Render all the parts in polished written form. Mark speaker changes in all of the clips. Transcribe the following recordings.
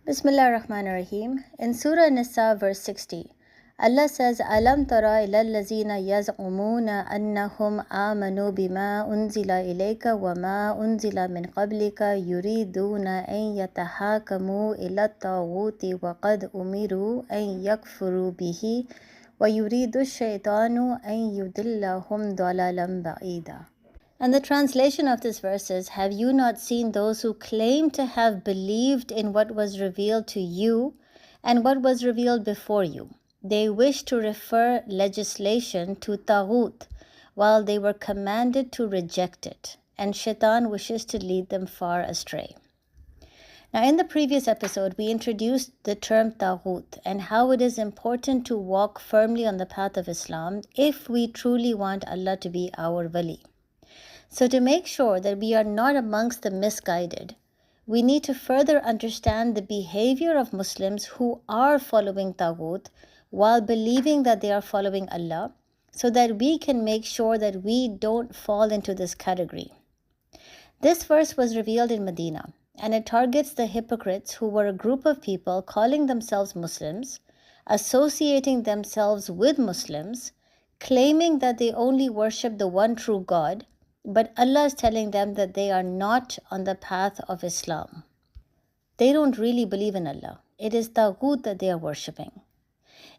Speaker 1: Bismillah ar-Rahman ar-Rahim. In Surah Nisa verse 60, Allah says, Alam tara ila allazina yaz'umuna annahum amanu bima unzila ilayka wa ma unzila min qablika yuriduna an yatahakamu ila at-taghuti wa qad umiru an yakfuru bihi wa yuridu ash-shaytanu an yudillahum dalalan ba'ida. And the translation of this verse is, have you not seen those who claim to have believed in what was revealed to you and what was revealed before you? They wish to refer legislation to Taghut while they were commanded to reject it, and Shaitan wishes to lead them far astray. Now, in the previous episode, we introduced the term Taghut and how it is important to walk firmly on the path of Islam if we truly want Allah to be our wali. So to make sure that we are not amongst the misguided, we need to further understand the behavior of Muslims who are following Taghut while believing that they are following Allah, so that we can make sure that we don't fall into this category. This verse was revealed in Medina, and it targets the hypocrites who were a group of people calling themselves Muslims, associating themselves with Muslims, claiming that they only worship the one true God, but Allah is telling them that they are not on the path of Islam. They don't really believe in Allah. It is Taghut that they are worshipping.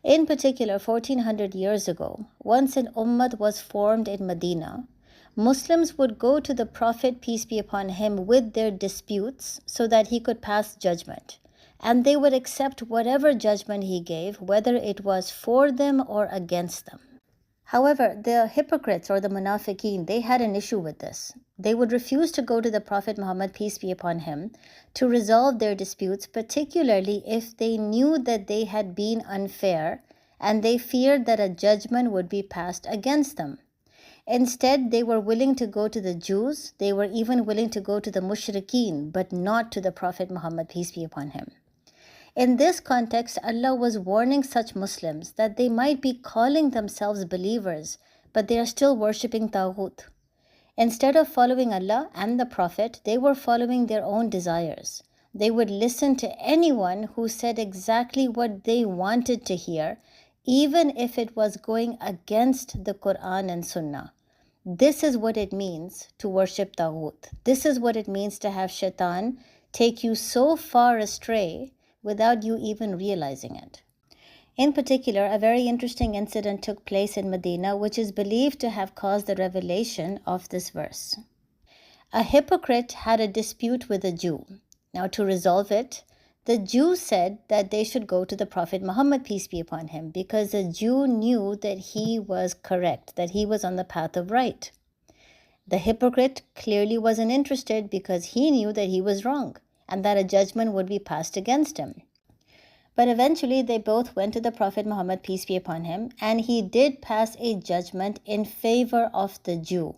Speaker 1: In particular, 1400 years ago, once an ummah was formed in Medina, Muslims would go to the Prophet, peace be upon him, with their disputes so that he could pass judgment. And they would accept whatever judgment he gave, whether it was for them or against them. However, the hypocrites or the munafiqeen, they had an issue with this. They would refuse to go to the Prophet Muhammad, peace be upon him, to resolve their disputes, particularly if they knew that they had been unfair and they feared that a judgment would be passed against them. Instead, they were willing to go to the Jews, they were even willing to go to the mushrikeen, but not to the Prophet Muhammad, peace be upon him. In this context, Allah was warning such Muslims that they might be calling themselves believers, but they are still worshipping Taghut. Instead of following Allah and the Prophet, they were following their own desires. They would listen to anyone who said exactly what they wanted to hear, even if it was going against the Quran and Sunnah. This is what it means to worship Taghut. This is what it means to have Shaitan take you so far astray without you even realizing it. In particular, a very interesting incident took place in Medina, which is believed to have caused the revelation of this verse. A hypocrite had a dispute with a Jew. Now, to resolve it, the Jew said that they should go to the Prophet Muhammad, peace be upon him, because the Jew knew that he was correct, that he was on the path of right. The hypocrite clearly wasn't interested because he knew that he was wrong and that a judgment would be passed against him. But eventually they both went to the Prophet Muhammad, peace be upon him, and he did pass a judgment in favor of the Jew.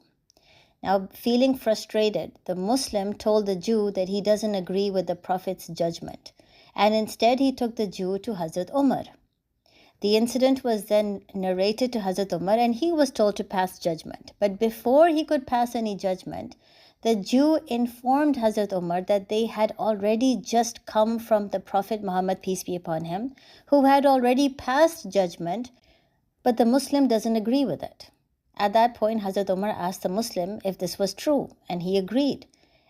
Speaker 1: Now, feeling frustrated, the Muslim told the Jew that he doesn't agree with the Prophet's judgment, and instead he took the Jew to Hazrat Umar. The incident was then narrated to Hazrat Umar, and he was told to pass judgment. But before he could pass any judgment, the Jew informed Hazrat Umar that they had already just come from the Prophet Muhammad, peace be upon him, who had already passed judgment, but the Muslim doesn't agree with it. At that point, Hazrat Umar asked the Muslim if this was true, and he agreed.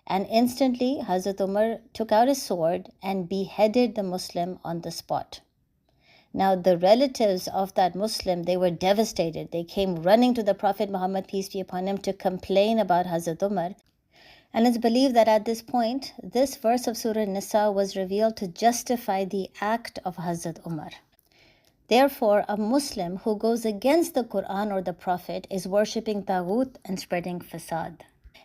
Speaker 1: And instantly, Hazrat Umar took out his sword and beheaded the Muslim on the spot. Now, the relatives of that Muslim, they were devastated. They came running to the Prophet Muhammad, peace be upon him, to complain about Hazrat Umar. And it's believed that at this point, this verse of Surah Nisa was revealed to justify the act of Hazrat Umar. Therefore, a Muslim who goes against the Quran or the Prophet is worshipping Taghut and spreading fasad.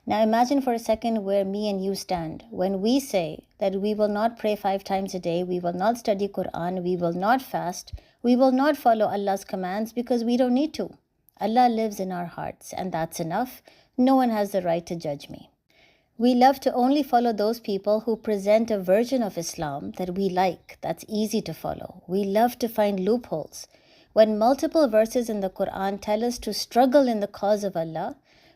Speaker 1: Now imagine for a second where me and you stand when we say that we will not pray 5 times a day, we will not study Quran, we will not fast, we will not follow Allah's commands because we don't need to. Allah lives in our hearts and that's enough. No one has the right to judge me. We love to only follow those people who present a version of Islam that we like, that's easy to follow. We love to find loopholes. When multiple verses in the Quran tell us to struggle in the cause of Allah,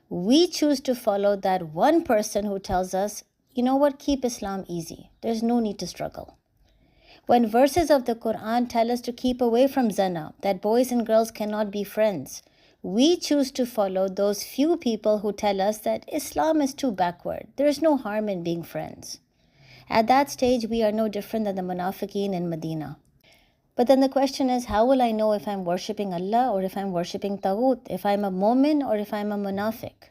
Speaker 1: we choose to follow that one person who tells us, you know what, keep Islam easy. There's no need to struggle. When verses of the Quran tell us to keep away from zina, that boys and girls cannot be friends, we choose to follow those few people who tell us that Islam is too backward. There is no harm in being friends. At that stage, we are no different than the munafiqeen in Medina. But then the question is, how will I know if I'm worshipping Allah or if I'm worshipping Taghut, if I'm a mu'min or if I'm a munafiq?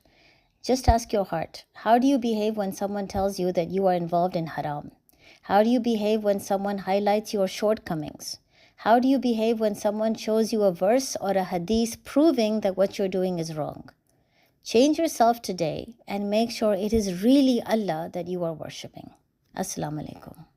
Speaker 1: Just ask your heart. How do you behave when someone tells you that you are involved in haram? How do you behave when someone highlights your shortcomings? How do you behave when someone shows you a verse or a hadith proving that what you're doing is wrong? Change yourself today and make sure it is really Allah that you are worshipping. Assalamu alaikum.